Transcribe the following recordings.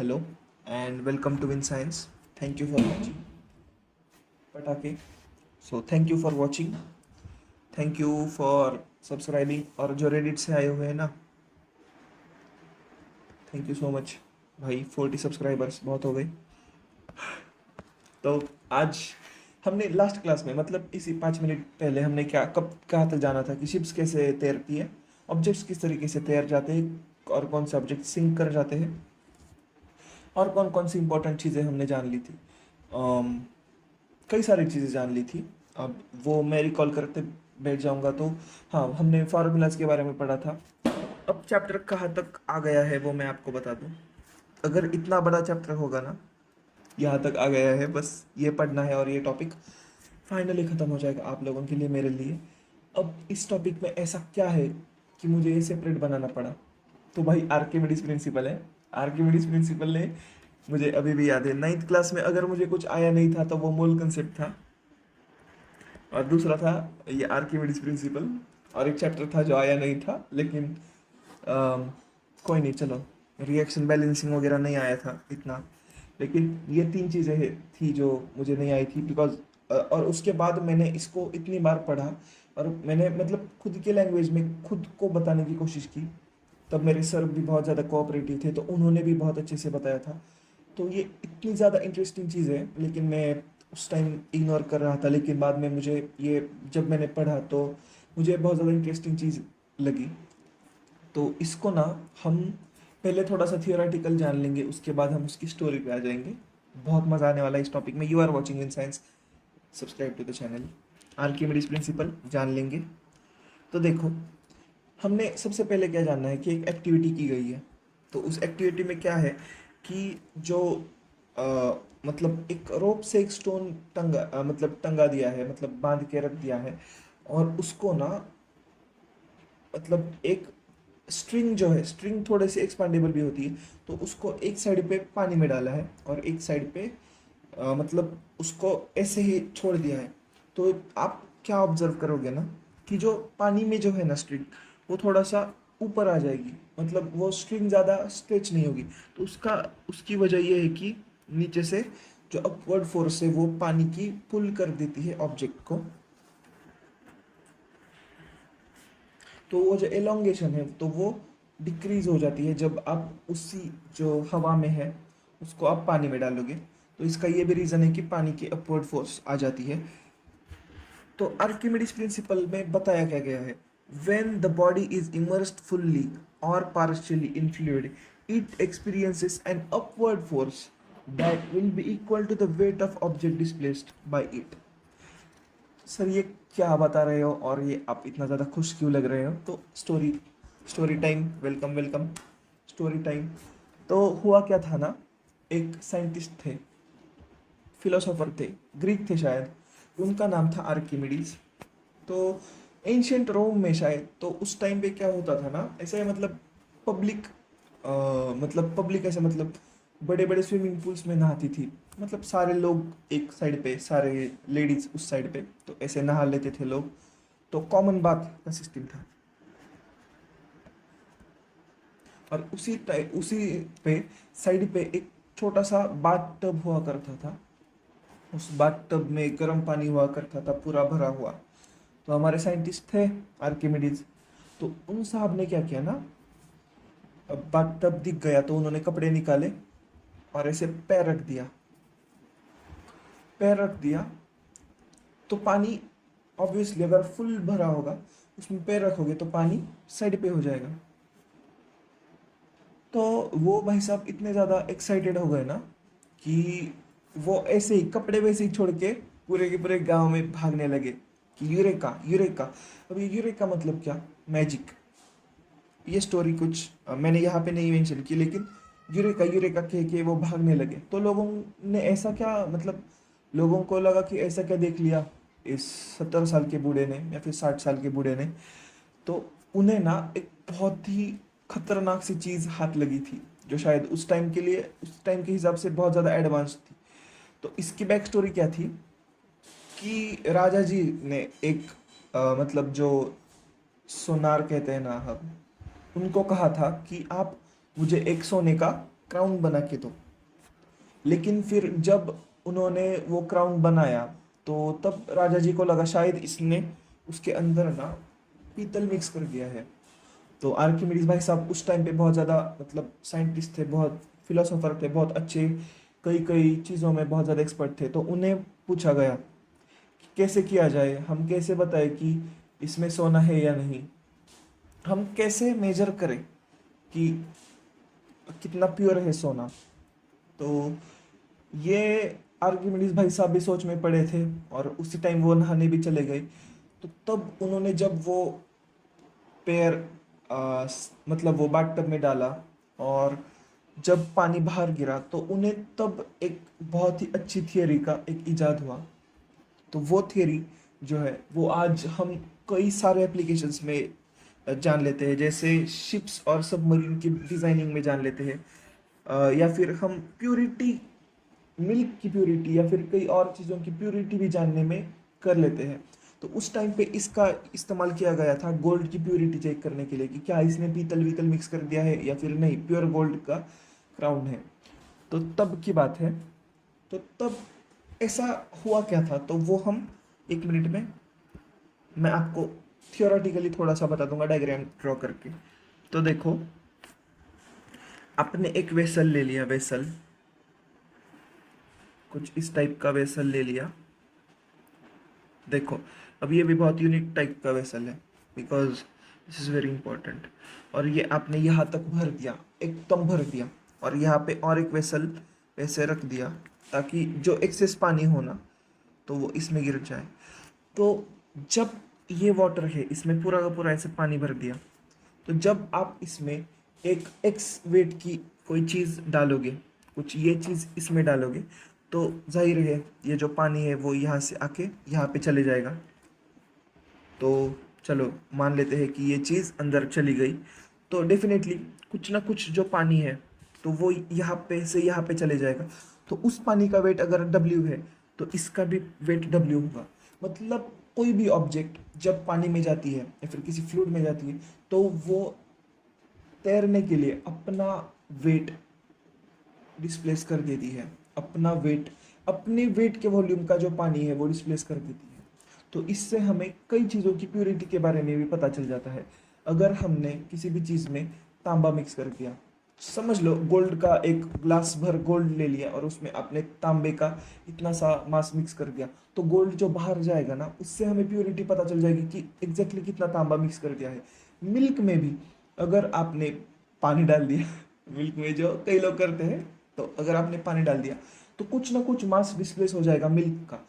Hello and welcome to Win Science. Thank you for watching. पटाके. So thank you for watching. Thank you for subscribing. और जो Reddit से आए हुए हैं ना, थैंक यू सो मच भाई. 40 सब्सक्राइबर्स बहुत हो गए. तो आज हमने लास्ट क्लास में मतलब इसी 5 मिनट पहले हमने क्या कब कहाँ तक जाना था कि शिप्स कैसे तैरती है, ऑब्जेक्ट्स किस तरीके से तैर जाते हैं और कौन से ऑब्जेक्ट सिंक कर जाते हैं और कौन कौन सी इंपॉर्टेंट चीज़ें हमने जान ली थी. कई सारी चीज़ें जान ली थी. अब वो मैं रिकॉल करते बैठ जाऊंगा तो हाँ, हमने फार्मूलाज के बारे में पढ़ा था. अब चैप्टर कहाँ तक आ गया है वो मैं आपको बता दूं. अगर इतना बड़ा चैप्टर होगा ना, यहाँ तक आ गया है, बस ये पढ़ना है और ये टॉपिक फाइनली ख़त्म हो जाएगा आप लोगों के लिए, मेरे लिए. अब इस टॉपिक में ऐसा क्या है कि मुझे ये सेपरेट बनाना पड़ा. तो भाई आर्किमिडीज प्रिंसिपल है. आर्किमिडीज प्रिंसिपल ने मुझे अभी भी याद है 9th क्लास में अगर मुझे कुछ आया नहीं था तो वो मोल कंसेप्ट था और दूसरा था ये आर्किमिडीज प्रिंसिपल और एक चैप्टर था जो आया नहीं था लेकिन कोई नहीं, चलो रिएक्शन बैलेंसिंग वगैरह नहीं आया था इतना, लेकिन ये 3 चीज़ें थी जो मुझे नहीं आई थी बिकॉज और उसके बाद मैंने इसको इतनी बार पढ़ा और मैंने मतलब खुद के लैंग्वेज में खुद को बताने की कोशिश की. तब मेरे सर भी बहुत ज़्यादा कोऑपरेटिव थे तो उन्होंने भी बहुत अच्छे से बताया था. तो ये इतनी ज़्यादा इंटरेस्टिंग चीज़ है लेकिन मैं उस टाइम इग्नोर कर रहा था, लेकिन बाद में मुझे ये जब मैंने पढ़ा तो मुझे बहुत ज़्यादा इंटरेस्टिंग चीज़ लगी. तो इसको ना हम पहले थोड़ा सा थियोरेटिकल जान लेंगे, उसके बाद हम उसकी स्टोरी पे आ जाएंगे. बहुत मज़ा आने वाला है इस टॉपिक में. You are watching in science, subscribe to the channel. Archimedes principle जान लेंगे. तो देखो, हमने सबसे पहले क्या जानना है कि एक एक्टिविटी की गई है. तो उस एक्टिविटी में क्या है कि जो मतलब एक रोप से एक स्टोन मतलब टंगा दिया है, मतलब बांध के रख दिया है और उसको ना मतलब एक स्ट्रिंग जो है, स्ट्रिंग थोड़े से एक्सपांडेबल भी होती है, तो उसको एक साइड पे पानी में डाला है और एक साइड पे मतलब उसको ऐसे ही छोड़ दिया है. तो आप क्या ऑब्जर्व करोगे ना कि जो पानी में जो है ना स्ट्रिंग, वो थोड़ा सा ऊपर आ जाएगी, मतलब वो स्ट्रिंग ज़्यादा स्ट्रेच नहीं होगी. तो उसकी वजह ये है कि नीचे से जो अपवर्ड फोर्स है वो पानी की पुल कर देती है ऑब्जेक्ट को. तो वो जो एलोंगेशन है तो वो डिक्रीज हो जाती है जब आप उसी जो हवा में है उसको आप पानी में डालोगे. तो इसका ये भी रीज़न है कि पानी की अपवर्ड फोर्स आ जाती है. तो आर्किमिडीज प्रिंसिपल में बताया क्या गया है, when the body is immersed fully और partially in fluid it experiences an upward force that will be equal to the weight of object displaced by it. Sir ये क्या बता रहे हो और ये आप इतना ज़्यादा खुश क्यों लग रहे हो. तो story time. Welcome welcome. Story time. तो हुआ क्या था ना, एक साइंटिस्ट थे, फिलोसोफर थे, ग्रीक थे शायद, उनका नाम था आर्किमिडीज. तो एंशियंट रोम में शायद, तो उस टाइम पे क्या होता था ना, ऐसे मतलब पब्लिक मतलब पब्लिक ऐसे मतलब बड़े बड़े स्विमिंग पूल्स में नहाती थी. मतलब सारे लोग एक साइड पे, सारे लेडीज उस साइड पे, तो ऐसे नहा लेते थे लोग. तो कॉमन बात का सिस्टम था. और उसी पे साइड पे एक छोटा सा बाथ टब हुआ करता था. उस बाथ टब में गर्म पानी हुआ करता था पूरा भरा हुआ. तो हमारे साइंटिस्ट थे आर्किमिडीज, तो उन साहब ने क्या किया ना, अब बाथ टब दिख गया तो उन्होंने कपड़े निकाले और ऐसे पैर रख दिया. पैर रख दिया तो पानी ऑब्वियसली अगर फुल भरा होगा उसमें पैर रखोगे तो पानी साइड पे हो जाएगा. तो वो भाई साहब इतने ज़्यादा एक्साइटेड हो गए ना कि वो ऐसे ही कपड़े वैसे ही छोड़ के पूरे के पूरे गांव में भागने लगे कि यूरेका यूरेका. अब ये यूरेका मतलब क्या, मैजिक. ये स्टोरी कुछ मैंने यहाँ पे नहीं मेंशन की, लेकिन यूरेका यूरेका कह के वो भागने लगे. तो लोगों ने ऐसा क्या मतलब, लोगों को लगा कि ऐसा क्या देख लिया इस 70 साल के बूढ़े ने या फिर 60 साल के बूढ़े ने. तो उन्हें ना एक बहुत ही खतरनाक सी चीज़ हाथ लगी थी जो शायद उस टाइम के लिए, उस टाइम के हिसाब से बहुत ज़्यादा एडवांस थी. तो इसकी बैक स्टोरी क्या थी कि राजा जी ने एक मतलब जो सोनार कहते हैं ना हम, उनको कहा था कि आप मुझे एक सोने का क्राउन बना के दो। लेकिन फिर जब उन्होंने वो क्राउन बनाया तो तब राजा जी को लगा शायद इसने उसके अंदर ना पीतल मिक्स कर दिया है। तो आर्किमिडीज भाई साहब उस टाइम पे बहुत ज़्यादा मतलब साइंटिस्ट थे, बहुत फिलोसोफर थे, बहुत अच्छे, कई कई चीज़ों में बहुत ज़्यादा एक्सपर्ट थे। तो उन्हें पूछा गया कि कैसे किया जाए, हम कैसे बताएं कि इसमें सोना है या नहीं, हम कैसे मेजर करें कि कितना प्योर है सोना। तो ये आर्किमिडीज भाई साहब भी सोच में पड़े थे और उसी टाइम वो नहाने भी चले गए। तो तब उन्होंने जब वो पैर मतलब वो बाथटब में डाला और जब पानी बाहर गिरा तो उन्हें तब एक बहुत ही अच्छी थियरी का एक इजाद हुआ। तो वो थियरी जो है वो आज हम कई सारे एप्लीकेशंस में जान लेते हैं, जैसे शिप्स और सबमरीन की डिज़ाइनिंग में जान लेते हैं, या फिर हम प्यूरिटी, मिल्क की प्यूरिटी या फिर कई और चीज़ों की प्यूरिटी भी जानने में कर लेते हैं। तो उस टाइम पे इसका इस्तेमाल किया गया था गोल्ड की प्यूरिटी चेक करने के लिए कि क्या इसने पीतल वीतल मिक्स कर दिया है या फिर नहीं, प्योर गोल्ड का क्राउन है। तो तब की बात है। तो तब ऐसा हुआ क्या था, तो वो हम 1 मिनट में मैं आपको थियोरेटिकली थोड़ा सा बता दूंगा डायग्राम ड्रॉ करके। तो देखो, आपने एक वेसल ले लिया, वेसल कुछ इस टाइप का वेसल ले लिया। देखो, अब ये भी बहुत यूनिक टाइप का वेसल है because this is very important. और ये आपने यहाँ तक भर दिया, एकदम भर दिया, और यहाँ पे और एक वेसल ऐसे रख दिया ताकि जो एक्सेस पानी हो ना तो वो इसमें गिर जाए। तो जब ये वाटर है, इसमें पूरा का पूरा ऐसे पानी भर दिया, तो जब आप इसमें एक एक्स वेट की कोई चीज़ डालोगे, कुछ ये चीज़ इसमें डालोगे, तो जाहिर है ये जो पानी है वो यहाँ से आके यहाँ पे चले जाएगा। तो चलो मान लेते हैं कि ये चीज़ अंदर चली गई, तो डेफिनेटली कुछ ना कुछ जो पानी है तो वो यहाँ पे से यहाँ पे चले जाएगा। तो उस पानी का वेट अगर W है तो इसका भी वेट W होगा। मतलब कोई भी ऑब्जेक्ट जब पानी में जाती है या फिर किसी फ्लूइड में जाती है तो वो तैरने के लिए अपना वेट डिस्प्लेस कर देती है, अपना वेट, अपने वेट के वॉल्यूम का जो पानी है वो डिस्प्लेस कर देती है। तो इससे हमें कई चीज़ों की प्योरिटी के बारे में भी पता चल जाता है। अगर हमने किसी भी चीज़ में तांबा मिक्स कर दिया, समझ लो गोल्ड का एक ग्लास भर गोल्ड ले लिया और उसमें आपने तांबे का इतना सा मास मिक्स कर दिया, तो गोल्ड जो बाहर जाएगा ना उससे हमें प्योरिटी पता चल जाएगी कि एग्जैक्टली कितना तांबा मिक्स कर दिया है। मिल्क में भी अगर आपने पानी डाल दिया मिल्क में जो कई लोग करते हैं, तो अगर आपने पानी डाल दिया तो कुछ ना कुछ मास डिस्प्लेस हो जाएगा मिल्क का।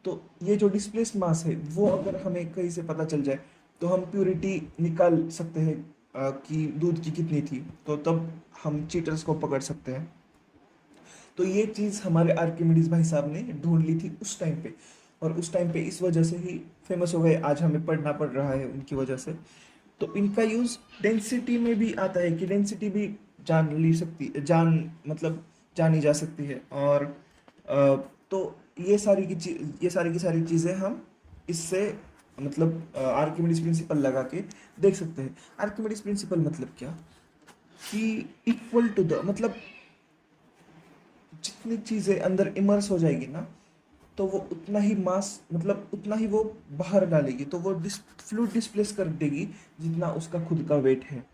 तो ये जो डिस्प्लेस मास है वो अगर हमें कहीं से पता चल जाए तो हम प्योरिटी निकाल सकते हैं कि दूध की कितनी थी, तो तब हम चीटर्स को पकड़ सकते हैं। तो ये चीज़ हमारे आर्किमिडीज भाई साहब ने ढूंढ ली थी उस टाइम पे, और उस टाइम पे इस वजह से ही फेमस हो गए, आज हमें पढ़ना पड़ रहा है उनकी वजह से। तो इनका यूज़ डेंसिटी में भी आता है कि डेंसिटी भी जान ली सकती, मतलब जानी जा सकती है। और तो ये सारी की सारी चीज़ें हम इससे मतलब आर्किमिडीज प्रिंसिपल लगा के देख सकते हैं। आर्किमिडीज प्रिंसिपल मतलब क्या, कि इक्वल टू द, मतलब जितनी चीज़ें अंदर इमर्स हो जाएगी ना तो वो उतना ही मास, मतलब उतना ही वो बाहर डालेगी, तो वो फ्लूइड डिस्प्लेस कर देगी जितना उसका खुद का वेट है।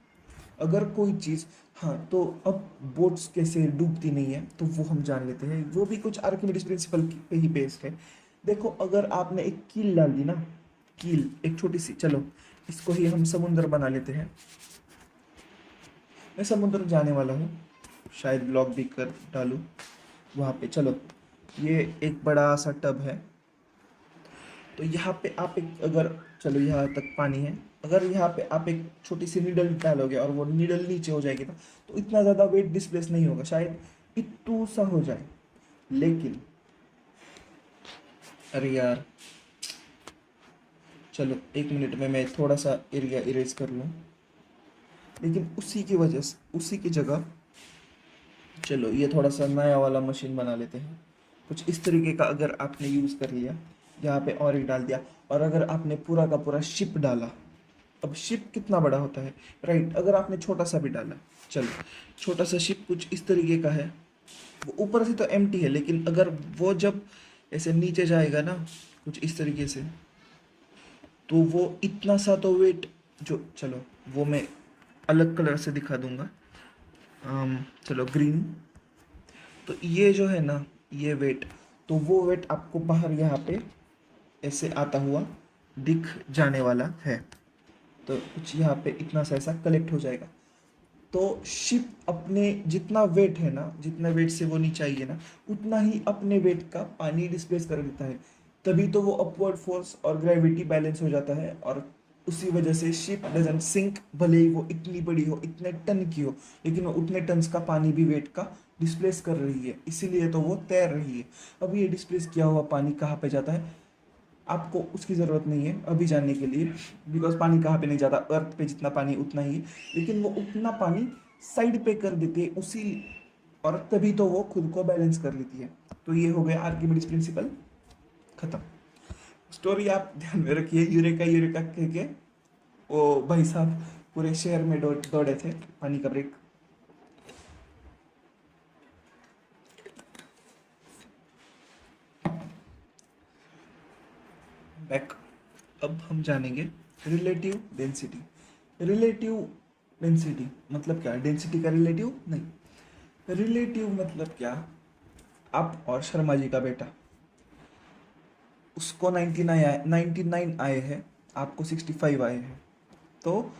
अगर कोई चीज़, हाँ तो अब बोट्स कैसे डूबती नहीं है तो वो हम जान लेते हैं, वो भी कुछ आर्किमिडीज प्रिंसिपल पे ही बेस्ड है। देखो, अगर आपने एक कील डाल दी ना, कील एक छोटी सी, चलो इसको ही हम समुंदर बना लेते हैं। मैं समुद्र जाने वाला हूँ, शायद ब्लॉग भी कर डालूँ वहाँ पे। चलो, ये एक बड़ा सा टब है, तो यहाँ पे आप एक, अगर चलो यहाँ तक पानी है, अगर यहाँ पे आप एक छोटी सी नीडल डालोगे और वो नीडल नीचे हो जाएगी ना तो इतना ज़्यादा वेट डिस्प्लेस नहीं होगा, शायद इतू सा हो जाए। लेकिन अरे यार, चलो 1 मिनट में मैं थोड़ा सा एरिया इरेज कर लूँ। लेकिन उसी की वजह से, उसी की जगह चलो ये थोड़ा सा नया वाला मशीन बना लेते हैं। कुछ इस तरीके का अगर आपने यूज़ कर लिया, यहाँ पे और एक डाल दिया, और अगर आपने पूरा का पूरा शिप डाला, अब शिप कितना बड़ा होता है, राइट। अगर आपने छोटा सा भी डाला, चलो छोटा सा शिप कुछ इस तरीके का है, वो ऊपर से तो एम्प्टी है, लेकिन अगर वो जब ऐसे नीचे जाएगा ना कुछ इस तरीके से, तो वो इतना सा तो वेट जो, चलो वो मैं अलग कलर से दिखा दूंगा, चलो ग्रीन। तो ये जो है ना, ये वेट, तो वो वेट आपको बाहर यहाँ पे ऐसे आता हुआ दिख जाने वाला है। तो कुछ यहाँ पे इतना सा ऐसा कलेक्ट हो जाएगा। तो शिप अपने जितना वेट है ना, जितना वेट से वो नीचे आई है ना, उतना ही अपने वेट का पानी डिस्प्लेस कर देता है। तभी तो वो अपवर्ड फोर्स और ग्रेविटी बैलेंस हो जाता है, और उसी वजह से शिप डजंट सिंक, भले ही वो इतनी बड़ी हो, इतने टन की हो, लेकिन वो उतने टन्स का पानी भी वेट का डिस्प्लेस कर रही है, इसीलिए तो वो तैर रही है। अब ये डिस्प्लेस किया हुआ पानी कहाँ पे जाता है, आपको उसकी ज़रूरत नहीं है अभी जानने के लिए, बिकॉज पानी कहाँ पे नहीं जाता, अर्थ पे जितना पानी उतना ही है, लेकिन वो उतना पानी साइड पे कर देती है उसी, और तभी तो वो खुद को बैलेंस कर लेती है। तो ये हो गया आर्किमिडीज प्रिंसिपल, खत्म। स्टोरी आप ध्यान में रखिए, यूरेका यूरेका कह के वो भाई साहब पूरे शहर में दौड़े थे पानी का ब्रेक। बैक। अब हम जानेंगे रिलेटिव डेंसिटी। रिलेटिव डेंसिटी मतलब क्या, डेंसिटी का रिलेटिव नहीं, रिलेटिव मतलब क्या, आप और शर्मा जी का बेटा, उसको 99 आए हैं, आपको 65 आए हैं, तो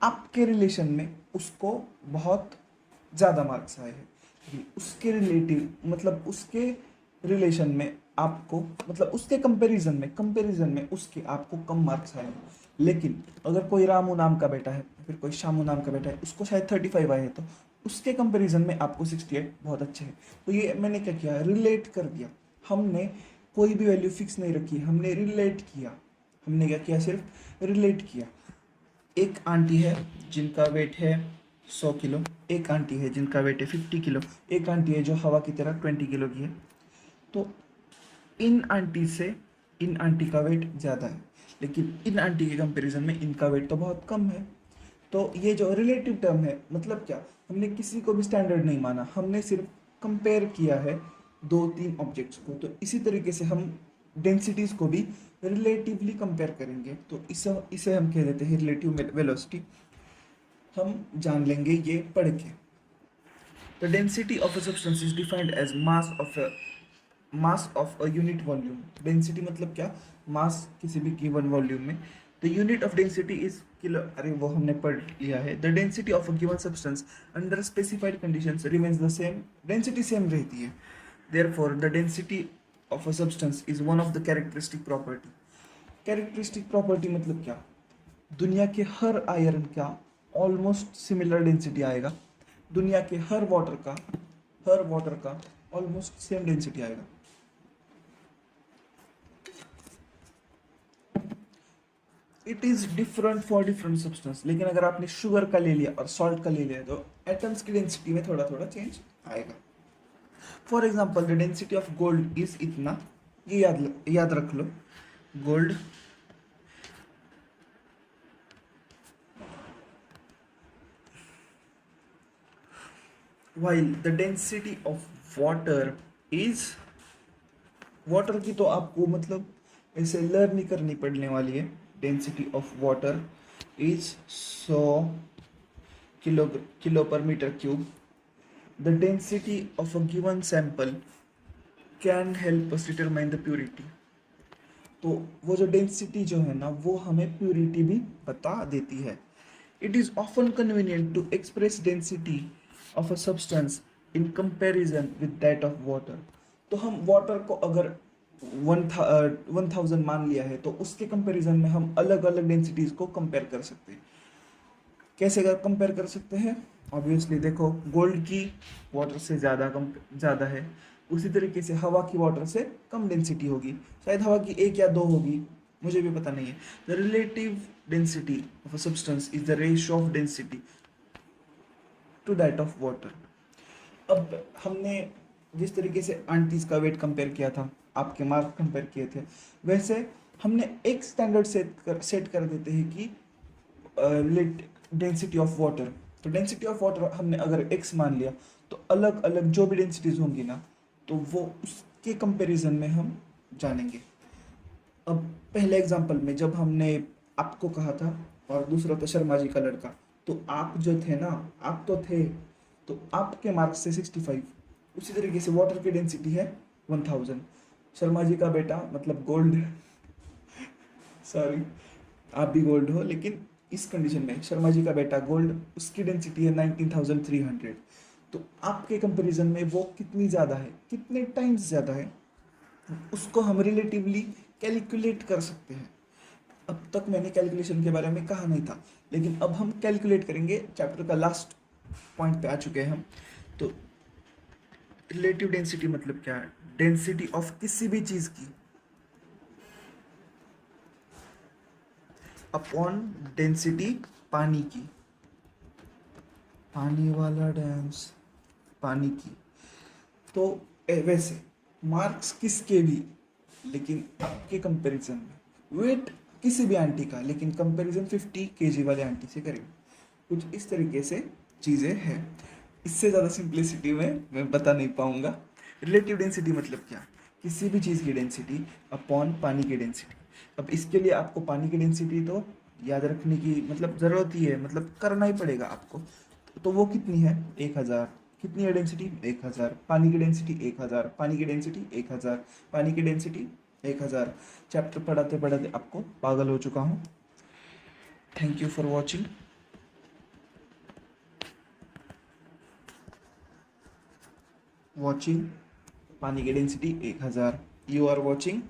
आपके रिलेशन में उसको बहुत ज़्यादा मार्क्स आए हैं, लेकिन उसके रिलेटिव मतलब उसके रिलेशन में आपको, मतलब उसके कंपैरिजन में उसके आपको कम मार्क्स आए हैं। लेकिन अगर कोई रामू नाम का बेटा है, फिर कोई शामू नाम का बेटा है, उसको शायद 35 आए हैं, तो उसके कंपैरिजन में आपको 68 बहुत अच्छे हैं। तो ये मैंने क्या किया, रिलेट कर दिया। हमने कोई भी वैल्यू फिक्स नहीं रखी, हमने रिलेट किया। हमने क्या किया, सिर्फ रिलेट किया। एक आंटी है जिनका वेट है 100 किलो, एक आंटी है जिनका वेट है 50 किलो, एक आंटी है जो हवा की तरह 20 किलो की है। तो इन आंटी से इन आंटी का वेट ज़्यादा है, लेकिन इन आंटी के कंपैरिजन में इनका वेट तो बहुत कम है। तो ये जो रिलेटिव टर्म है, मतलब क्या, हमने किसी को भी स्टैंडर्ड नहीं माना, हमने सिर्फ कंपेयर किया है दो तीन ऑब्जेक्ट्स को। तो इसी तरीके से हम डेंसिटीज को भी रिलेटिवली कंपेयर करेंगे, तो इसे इसे हम कह देते हैं रिलेटिव वेलोसिटी। हम जान लेंगे ये पढ़ के। The density of a substance is defined as mass of a unit volume. Density मतलब क्या, मास किसी भी गिवन वॉल्यूम में। The unit of density is kilo, अरे वो हमने पढ़ लिया है। The density of a given substance under specified conditions remains the same, density same रहती है। Therefore the density of a substance is one of the characteristic property. Characteristic property मतलब क्या, दुनिया के हर आयरन का ऑलमोस्ट सिमिलर डेंसिटी आएगा, दुनिया के हर वाटर का ऑलमोस्ट सेम डेंसिटी आएगा। It is different for different substance, लेकिन अगर आपने शुगर का ले लिया और सॉल्ट का ले लिया तो एटम्स की डेंसिटी में थोड़ा थोड़ा चेंज आएगा। For example the density of gold is इतना, ये याद रख लो, gold while the density of water is, water की तो आपको मतलब ऐसे लर्न नहीं करनी पड़ने वाली है। Density of water is 100 kilo per metre cube. The density of a given sample can help us determine the purity. तो वो जो डेंसिटी जो है ना, वो हमें प्योरिटी भी बता देती है। It is often convenient to express density of a substance in comparison with that of water. तो हम वाटर को अगर 1000 मान लिया है, तो उसके कंपैरिजन में हम अलग अलग डेंसिटीज को कंपेयर कर सकते हैं। कैसे कंपेयर कर सकते हैं, ऑब्वियसली देखो, गोल्ड की वाटर से ज़्यादा है, उसी तरीके से हवा की वाटर से कम डेंसिटी होगी, शायद हवा की 1 या 2 होगी, मुझे भी पता नहीं है। The relative density of a substance is the ratio of density to that of water. अब हमने जिस तरीके से आंटीज का वेट कंपेयर किया था, आपके मार्क कंपेयर किए थे, वैसे हमने एक स्टैंडर्ड सेट कर देते हैं कि रिलेट डेंसिटी ऑफ वाटर। तो डेंसिटी ऑफ वाटर हमने अगर x मान लिया तो अलग अलग जो भी डेंसिटीज होंगी ना तो वो उसके कंपैरिजन में हम जानेंगे। अब पहले एग्जांपल में जब हमने आपको कहा था और दूसरा था शर्मा जी का लड़का, तो आप जो थे ना, आप तो थे, तो आपके मार्क्स से 65। उसी तरीके से वाटर की डेंसिटी है 1000। शर्मा जी का बेटा मतलब गोल्ड, सॉरी आप भी गोल्ड हो, लेकिन इस कंडीशन में शर्मा जी का बेटा गोल्ड, उसकी डेंसिटी है 19300। तो आपके कंपैरिजन में वो कितनी ज़्यादा है, कितने टाइम्स ज़्यादा है, उसको हम रिलेटिवली कैलकुलेट कर सकते हैं। अब तक मैंने कैलकुलेशन के बारे में कहा नहीं था, लेकिन अब हम कैलकुलेट करेंगे। चैप्टर का लास्ट पॉइंट पे आ चुके हैं हम। तो रिलेटिव डेंसिटी मतलब क्या है? डेंसिटी ऑफ किसी भी चीज़ की अपॉन डेंसिटी पानी की, पानी वाला डांस, पानी की। तो वैसे मार्क्स किसके भी, लेकिन आपके कंपैरिजन में वेट किसी भी आंटी का, लेकिन कंपैरिजन 50 केजी वाले आंटी से करेंगे। कुछ इस तरीके से चीज़ें हैं। इससे ज़्यादा सिंप्लिसिटी में मैं बता नहीं पाऊंगा। रिलेटिव डेंसिटी मतलब क्या? किसी भी चीज़ की डेंसिटी अपॉन पानी की डेंसिटी। अब इसके लिए आपको पानी की डेंसिटी तो याद रखने की मतलब ज़रूरत ही है, मतलब करना ही पड़ेगा आपको। तो वो कितनी है? 1000। कितनी है डेंसिटी? 1000। पानी की डेंसिटी 1000, पानी की डेंसिटी 1000, पानी की डेंसिटी 1000। चैप्टर पढ़ाते पढ़ाते आपको पागल हो चुका हूँ। Thank you for watching. पानी की density 1000। You are watching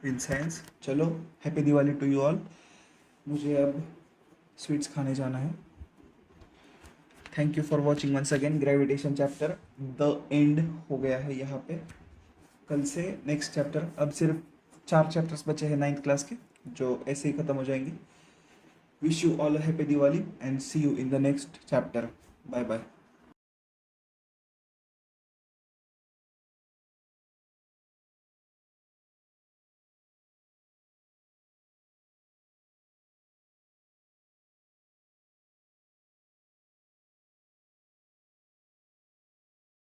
in science. चलो, happy Diwali to you all. मुझे अब स्वीट्स खाने जाना है। Thank you for watching once again. Gravitation chapter the end हो गया है यहाँ पे। कल से नेक्स्ट चैप्टर, अब सिर्फ 4 चैप्टर्स बचे हैं 9th क्लास के, जो ऐसे ही ख़त्म हो जाएंगे। Wish you all a happy Diwali and see you in the next chapter. Bye bye.